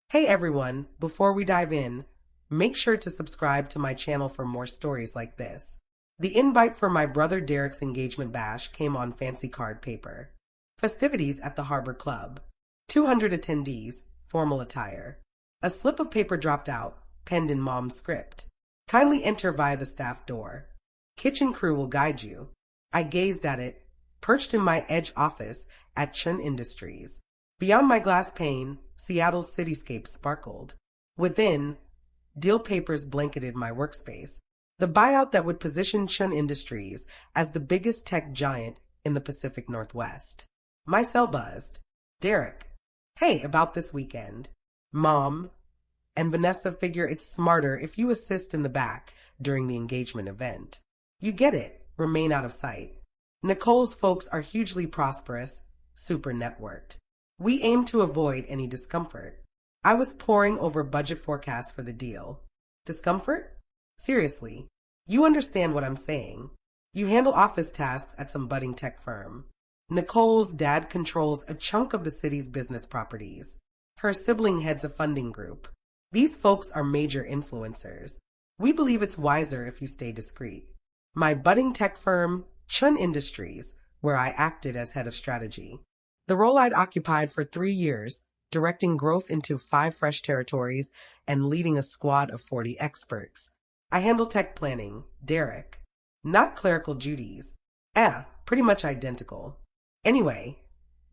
Hey everyone, before we dive in, make sure to subscribe to my channel for more stories like this. The invite for my brother Derek's engagement bash came on fancy card paper. Festivities at the Harbor Club. 200 attendees, formal attire. A slip of paper dropped out, penned in mom's script. Kindly enter via the staff door. Kitchen crew will guide you. I gazed at it, perched in my edge office at Chun Industries. Beyond my glass pane, Seattle's cityscape sparkled. Within, deal papers blanketed my workspace. The buyout that would position Chun Industries as the biggest tech giant in the Pacific Northwest. My cell buzzed. Derek. Hey, about this weekend. Mom and Vanessa figure it's smarter if you assist in the back during the engagement event. You get it, remain out of sight. Nicole's folks are hugely prosperous, super networked. We aim to avoid any discomfort. I was poring over budget forecasts for the deal. Discomfort? Seriously, you understand what I'm saying. You handle office tasks at some budding tech firm. Nicole's dad controls a chunk of the city's business properties. Her sibling heads a funding group. These folks are major influencers. We believe it's wiser if you stay discreet. My budding tech firm, Chun Industries, where I acted as head of strategy. The role I'd occupied for 3 years, directing growth into 5 fresh territories and leading a squad of 40 experts. I handle tech planning, Derek. Not clerical duties. Pretty much identical. Anyway,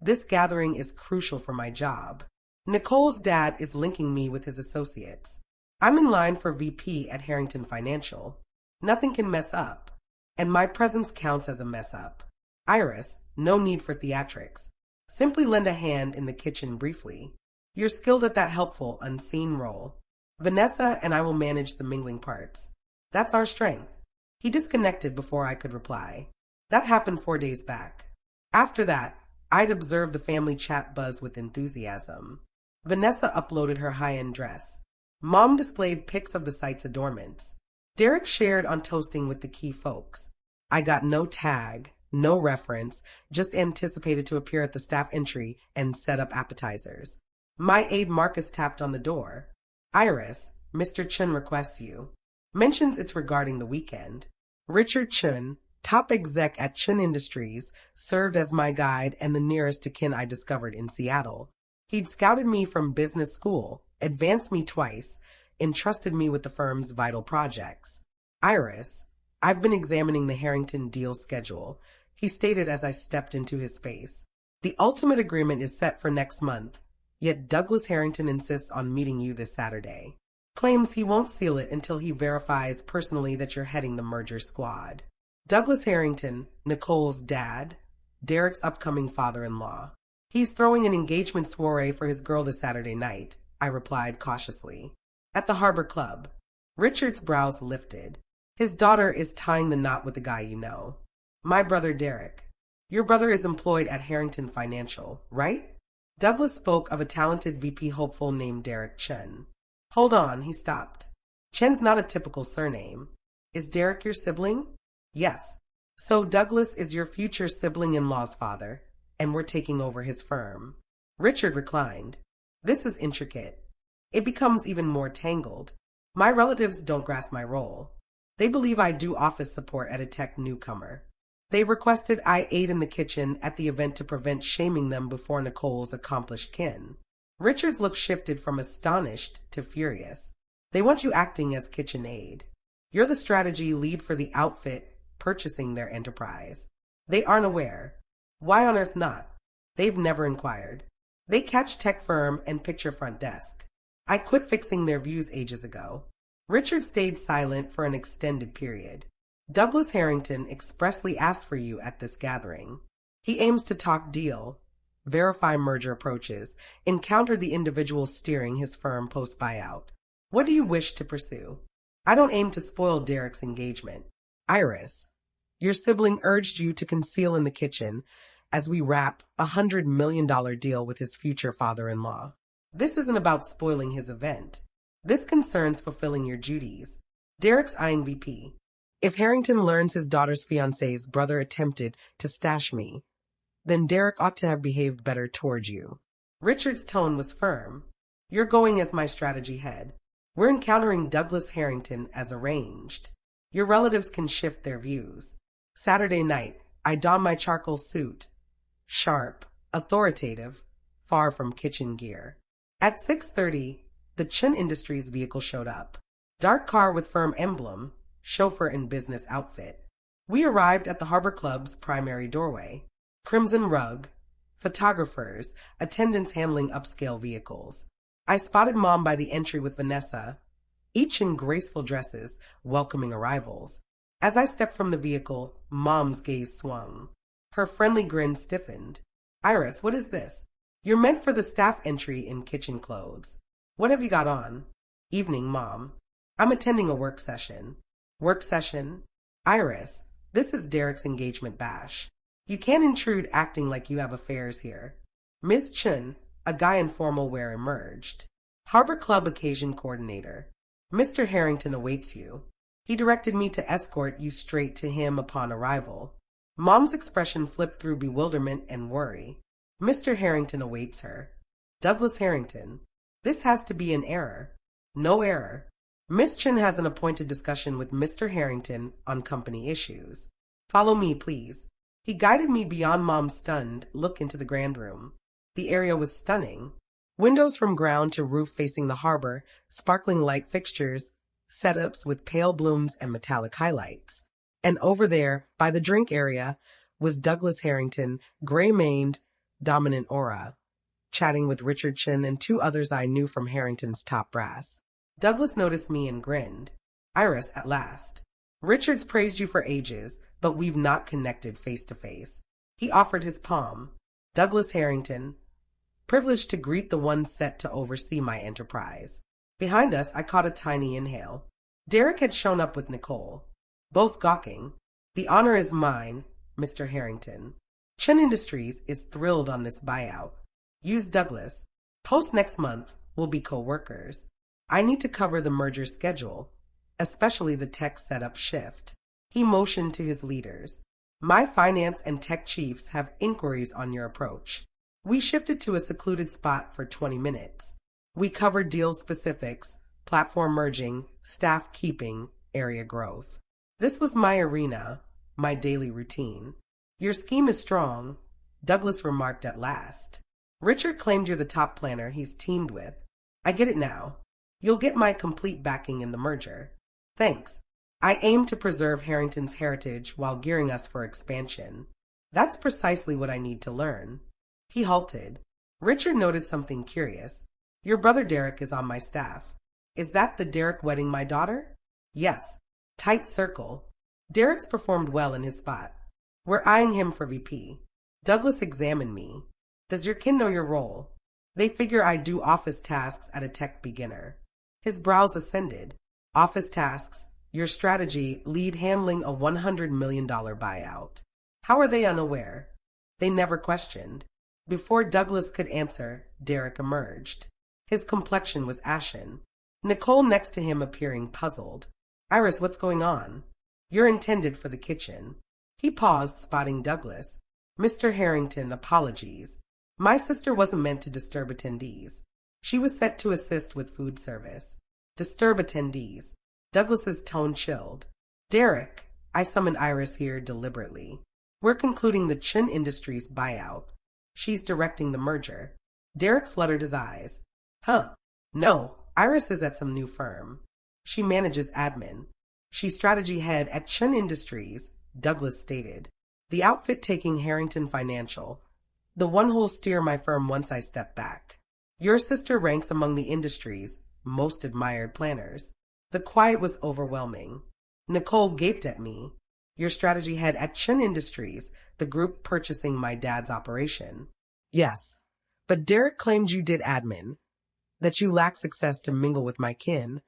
this gathering is crucial for my job. Nicole's dad is linking me with his associates. I'm in line for VP at Harrington Financial. Nothing can mess up. And my presence counts as a mess up. Iris, no need for theatrics. Simply lend a hand in the kitchen briefly. You're skilled at that helpful, unseen role. Vanessa and I will manage the mingling parts. That's our strength. He disconnected before I could reply. That happened 4 days back. After that, I'd observed the family chat buzz with enthusiasm. Vanessa uploaded her high-end dress. Mom displayed pics of the site's adornments. Derek shared on toasting with the key folks. I got no tag, no reference, just anticipated to appear at the staff entry and set up appetizers. My aide Marcus tapped on the door. Iris, Mr. Chun requests you. Mentions it's regarding the weekend. Richard Chun, top exec at Chun Industries, served as my guide and the nearest to kin I discovered in Seattle. He'd scouted me from business school, advanced me twice, entrusted me with the firm's vital projects. Iris, I've been examining the Harrington deal schedule, he stated as I stepped into his space. The ultimate agreement is set for next month, yet Douglas Harrington insists on meeting you this Saturday. Claims he won't seal it until he verifies personally that you're heading the merger squad. Douglas Harrington, Nicole's dad, Derek's upcoming father-in-law. He's throwing an engagement soiree for his girl this Saturday night, I replied cautiously. At the Harbor Club. Richard's brows lifted. His daughter is tying the knot with the guy you know. My brother Derek. Your brother is employed at Harrington Financial, right? Douglas spoke of a talented VP hopeful named Derek Chun. Hold on, he stopped. Chen's not a typical surname. Is Derek your sibling? Yes. So Douglas is your future sibling-in-law's father, and we're taking over his firm. Richard reclined. This is intricate. It becomes even more tangled. My relatives don't grasp my role. They believe I do office support at a tech newcomer. They've requested I aid in the kitchen at the event to prevent shaming them before Nicole's accomplished kin. Richard's look shifted from astonished to furious. They want you acting as kitchen aide. You're the strategy lead for the outfit purchasing their enterprise. They aren't aware. Why on earth not? They've never inquired. They catch tech firm and picture front desk. I quit fixing their views ages ago. Richard stayed silent for an extended period. Douglas Harrington expressly asked for you at this gathering. He aims to talk deal, verify merger approaches, encounter the individual steering his firm post-buyout. What do you wish to pursue? I don't aim to spoil Derek's engagement. Iris, your sibling urged you to conceal in the kitchen as we wrap a $100 million deal with his future father-in-law. This isn't about spoiling his event. This concerns fulfilling your duties. Derek's eyeing VP. If Harrington learns his daughter's fiancé's brother attempted to stash me, then Derek ought to have behaved better towards you. Richard's tone was firm. You're going as my strategy head. We're encountering Douglas Harrington as arranged. Your relatives can shift their views. Saturday night, I don my charcoal suit. Sharp, authoritative, far from kitchen gear. At 6:30, the Chun Industries vehicle showed up. Dark car with firm emblem, chauffeur in business outfit. We arrived at the Harbor Club's primary doorway. Crimson rug, photographers, attendants handling upscale vehicles. I spotted Mom by the entry with Vanessa, each in graceful dresses, welcoming arrivals. As I stepped from the vehicle, Mom's gaze swung. Her friendly grin stiffened. Iris, what is this? You're meant for the staff entry in kitchen clothes. What have you got on? Evening, Mom. I'm attending a work session. Work session? Iris, this is Derek's engagement bash. You can't intrude acting like you have affairs here. Miss Chun, a guy in formal wear, emerged. Harbor Club occasion coordinator. Mr. Harrington awaits you. He directed me to escort you straight to him upon arrival. Mom's expression flipped through bewilderment and worry. Mr. Harrington awaits her. Douglas Harrington. This has to be an error. No error. Miss Chun has an appointed discussion with Mr. Harrington on company issues. Follow me, please. He guided me beyond Mom's stunned look into the grand room. The area was stunning. Windows from ground to roof facing the harbor, sparkling light fixtures, setups with pale blooms and metallic highlights. And over there, by the drink area, was Douglas Harrington, gray-maned, dominant aura, chatting with Richard Chun and two others I knew from Harrington's top brass. Douglas noticed me and grinned. Iris, at last. Richard's praised you for ages, but we've not connected face to face. He offered his palm. Douglas Harrington, privileged to greet the one set to oversee my enterprise. Behind us, I caught a tiny inhale. Derek had shown up with Nicole, both gawking. The honor is mine, Mr. Harrington. Chun Industries is thrilled on this buyout. Use Douglas. Post next month, we'll be co-workers. I need to cover the merger schedule, especially the tech setup shift. He motioned to his leaders. My finance and tech chiefs have inquiries on your approach. We shifted to a secluded spot for 20 minutes. We covered deal specifics, platform merging, staff keeping, area growth. This was my arena, my daily routine. Your scheme is strong, Douglas remarked at last. Richard claimed you're the top planner he's teamed with. I get it now. You'll get my complete backing in the merger. Thanks. I aim to preserve Harrington's heritage while gearing us for expansion. That's precisely what I need to learn. He halted. Richard noted something curious. Your brother Derek is on my staff. Is that the Derek wedding my daughter? Yes. Tight circle. Derek's performed well in his spot. We're eyeing him for VP. Douglas examined me. Does your kin know your role? They figure I do office tasks at a tech beginner. His brows ascended. Office tasks, your strategy, lead handling a $100 million buyout. How are they unaware? They never questioned. Before Douglas could answer, Derek emerged. His complexion was ashen. Nicole next to him appearing puzzled. Iris, what's going on? You're intended for the kitchen. He paused, spotting Douglas. Mr. Harrington, apologies. My sister wasn't meant to disturb attendees. She was set to assist with food service. Disturb attendees. Douglas's tone chilled. Derek, I summoned Iris here deliberately. We're concluding the Chun Industries buyout. She's directing the merger. Derek fluttered his eyes. Huh. No, Iris is at some new firm. She manages admin. She's strategy head at Chun Industries, Douglas stated. The outfit taking Harrington Financial. The one who'll steer my firm once I step back. Your sister ranks among the industry's most admired planners. The quiet was overwhelming. Nicole gaped at me. Your strategy head at Chun Industries, the group purchasing my dad's operation. Yes, but Derek claimed you did admin, that you lacked success to mingle with my kin,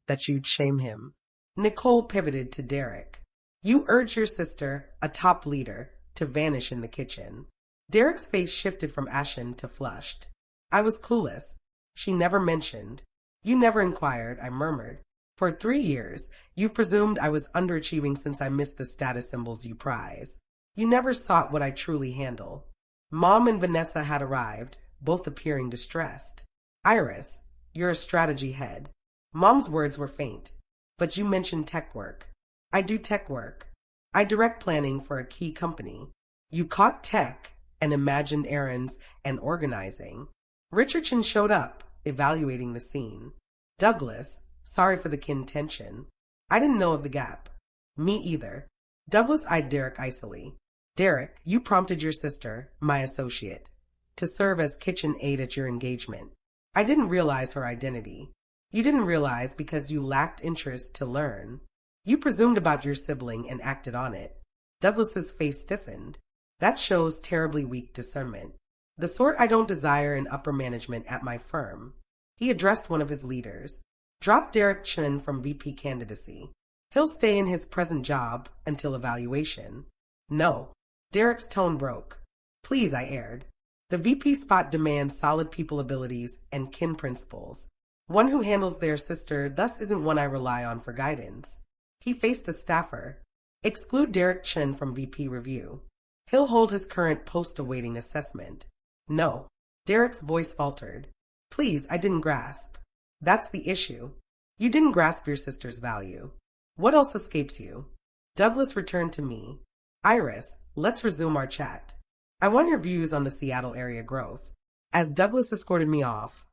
that you'd shame him. Nicole pivoted to Derek. You urged your sister, a top leader, to vanish in the kitchen. Derek's face shifted from ashen to flushed. I was clueless. She never mentioned. You never inquired, I murmured. For 3 years, you've presumed I was underachieving since I missed the status symbols you prize. You never sought what I truly handle. Mom and Vanessa had arrived, both appearing distressed. Iris, you're a strategy head. Mom's words were faint. But you mentioned tech work. I do tech work. I direct planning for a key company. You caught tech and imagined errands and organizing. Richardson showed up, evaluating the scene. Douglas, sorry for the kin tension. I didn't know of the gap. Me either. Douglas eyed Derek icily. Derek, you prompted your sister, my associate, to serve as kitchen aide at your engagement. I didn't realize her identity. You didn't realize because you lacked interest to learn. You presumed about your sibling and acted on it. Douglas's face stiffened. That shows terribly weak discernment. The sort I don't desire in upper management at my firm. He addressed one of his leaders. Drop Derek Chen from VP candidacy. He'll stay in his present job until evaluation. No. Derek's tone broke. Please, I aired. The VP spot demands solid people abilities and kin principles. One who handles their sister thus isn't one I rely on for guidance. He faced a staffer. Exclude Derek Chen from VP review. He'll hold his current post-awaiting assessment. No. Derek's voice faltered. Please, I didn't grasp. That's the issue. You didn't grasp your sister's value. What else escapes you? Douglas returned to me. Iris, let's resume our chat. I want your views on the Seattle area growth. As Douglas escorted me off,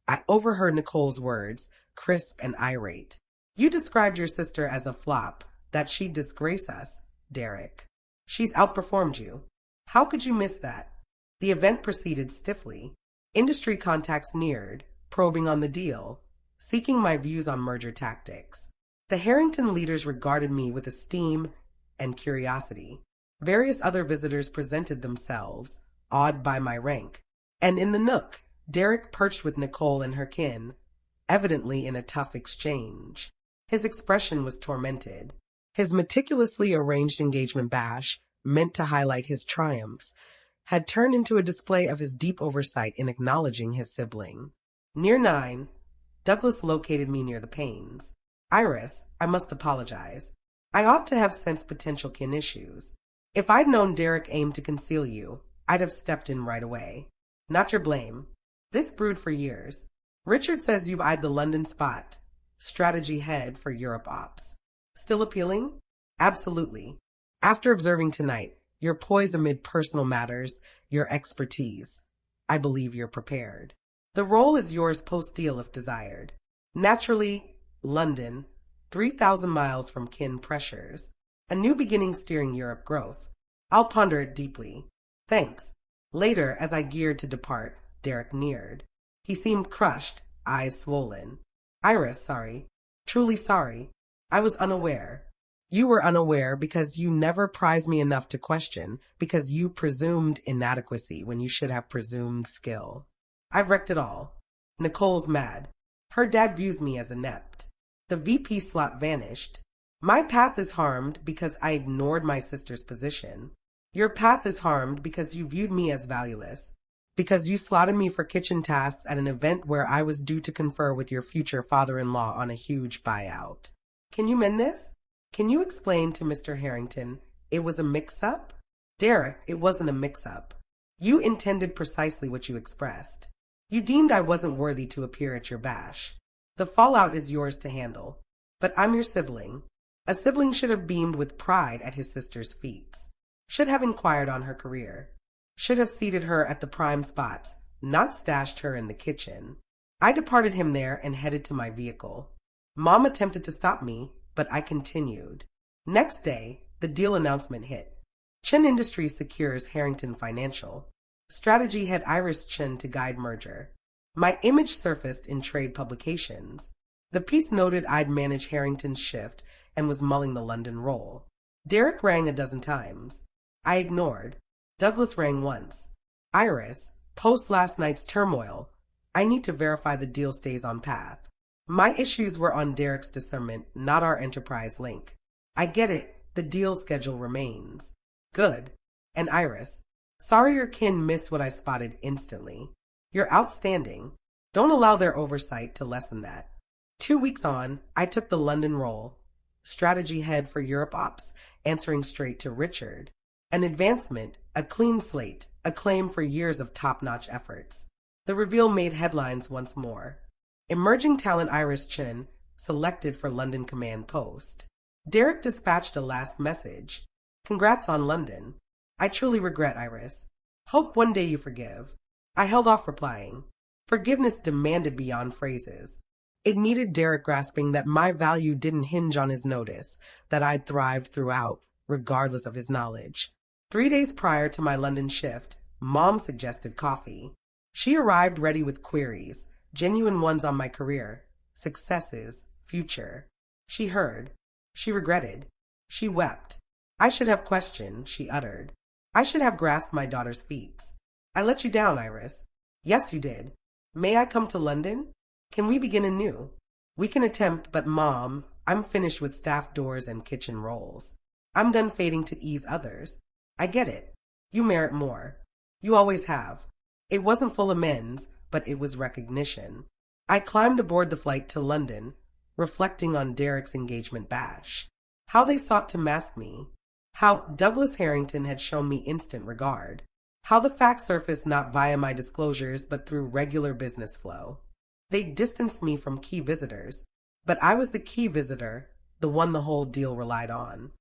I overheard Nicole's words, crisp and irate. You described your sister as a flop, that she'd disgrace us, Derek. She's outperformed you. How could you miss that? The event proceeded stiffly. Industry contacts neared, probing on the deal, seeking my views on merger tactics. The Harrington leaders regarded me with esteem and curiosity. Various other visitors presented themselves, awed by my rank. And in the nook, Derek perched with Nicole and her kin, evidently in a tough exchange. His expression was tormented. His meticulously arranged engagement bash, meant to highlight his triumphs, had turned into a display of his deep oversight in acknowledging his sibling. Near 9, Douglas located me near the panes. Iris, I must apologize. I ought to have sensed potential kin issues. If I'd known Derek aimed to conceal you, I'd have stepped in right away. Not your blame. This brewed for years. Richard says you've eyed the London spot. Strategy head for Europe ops. Still appealing? Absolutely. After observing tonight, your poise amid personal matters, your expertise, I believe you're prepared. The role is yours post-deal if desired. Naturally, London, 3,000 miles from kin pressures. A new beginning steering Europe growth. I'll ponder it deeply. Thanks. Later, as I geared to depart, Derek neared. He seemed crushed, eyes swollen. Iris, sorry. Truly sorry. I was unaware. You were unaware because you never prized me enough to question, because you presumed inadequacy when you should have presumed skill. I've wrecked it all. Nicole's mad. Her dad views me as inept. The VP slot vanished. My path is harmed because I ignored my sister's position. Your path is harmed because you viewed me as valueless, because you slotted me for kitchen tasks at an event where I was due to confer with your future father-in-law on a huge buyout. Can you mend this? Can you explain to Mr. Harrington it was a mix-up? Derek, it wasn't a mix-up. You intended precisely what you expressed. You deemed I wasn't worthy to appear at your bash. The fallout is yours to handle. But I'm your sibling. A sibling should have beamed with pride at his sister's feats. Should have inquired on her career. Should have seated her at the prime spots, not stashed her in the kitchen. I departed him there and headed to my vehicle. Mom attempted to stop me, but I continued. Next day, the deal announcement hit. Chen Industries secures Harrington Financial. Strategy head Iris Chen to guide merger. My image surfaced in trade publications. The piece noted I'd managed Harrington's shift and was mulling the London role. Derek rang a dozen times. I ignored. Douglas rang once. Iris, post last night's turmoil, I need to verify the deal stays on path. My issues were on Derek's discernment, not our enterprise link. I get it. The deal schedule remains. Good. And Iris, sorry your kin missed what I spotted instantly. You're outstanding. Don't allow their oversight to lessen that. 2 weeks on, I took the London role. Strategy head for Europe ops, answering straight to Richard. An advancement, a clean slate, a claim for years of top-notch efforts. The reveal made headlines once more. Emerging talent Iris Chin, selected for London Command Post. Derek dispatched a last message. Congrats on London. I truly regret, Iris. Hope one day you forgive. I held off replying. Forgiveness demanded beyond phrases. It needed Derek grasping that my value didn't hinge on his notice, that I'd thrived throughout, regardless of his knowledge. 3 days prior to my London shift, Mom suggested coffee. She arrived ready with queries, genuine ones on my career, successes, future. She heard. She regretted. She wept. I should have questioned, she uttered. I should have grasped my daughter's feats. I let you down, Iris. Yes, you did. May I come to London? Can we begin anew? We can attempt, but Mom, I'm finished with staff doors and kitchen roles. I'm done fading to ease others. I get it. You merit more. You always have. It wasn't full amends, but it was recognition. I climbed aboard the flight to London, reflecting on Derek's engagement bash. How they sought to mask me. How Douglas Harrington had shown me instant regard. How the facts surfaced not via my disclosures, but through regular business flow. They distanced me from key visitors, but I was the key visitor, the one the whole deal relied on.